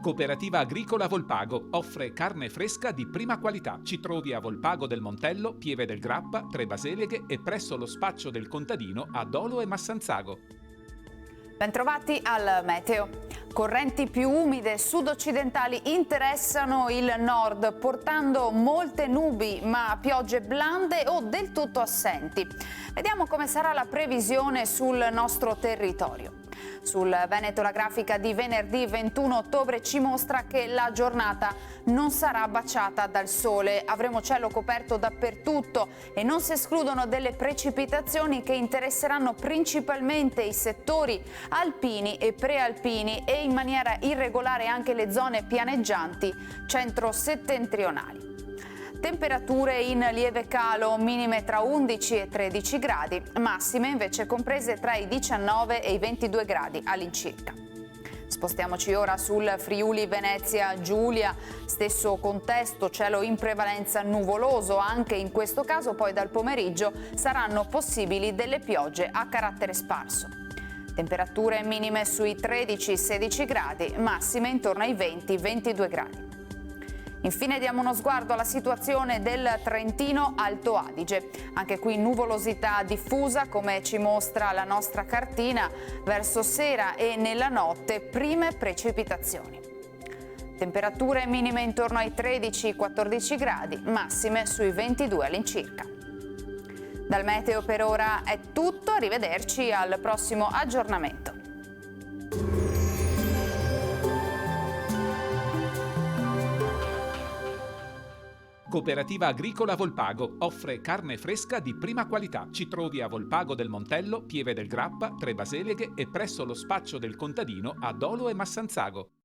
Cooperativa Agricola Volpago offre carne fresca di prima qualità. Ci trovi a Volpago del Montello, Pieve del Grappa, Tre Baseleghe e presso lo spaccio del contadino a Dolo e Massanzago. Bentrovati al meteo. Correnti più umide sud-occidentali interessano il nord, portando molte nubi, ma piogge blande o del tutto assenti. Vediamo come sarà la previsione sul nostro territorio. Sul Veneto la grafica di venerdì 21 ottobre ci mostra che la giornata non sarà baciata dal sole. Avremo cielo coperto dappertutto e non si escludono delle precipitazioni che interesseranno principalmente i settori alpini e prealpini e in maniera irregolare anche le zone pianeggianti centro-settentrionali. Temperature in lieve calo, minime tra 11 e 13 gradi, massime invece comprese tra i 19 e i 22 gradi all'incirca. Spostiamoci ora sul Friuli Venezia Giulia, stesso contesto, cielo in prevalenza nuvoloso, anche in questo caso poi dal pomeriggio saranno possibili delle piogge a carattere sparso. Temperature minime sui 13-16 gradi, massime intorno ai 20-22 gradi. Infine diamo uno sguardo alla situazione del Trentino Alto Adige. Anche qui nuvolosità diffusa, come ci mostra la nostra cartina, verso sera e nella notte prime precipitazioni. Temperature minime intorno ai 13-14 gradi, massime sui 22 all'incirca. Dal meteo per ora è tutto, arrivederci al prossimo aggiornamento. Cooperativa Agricola Volpago offre carne fresca di prima qualità. Ci trovi a Volpago del Montello, Pieve del Grappa, Tre Baseleghe e presso lo spaccio del contadino a Dolo e Massanzago.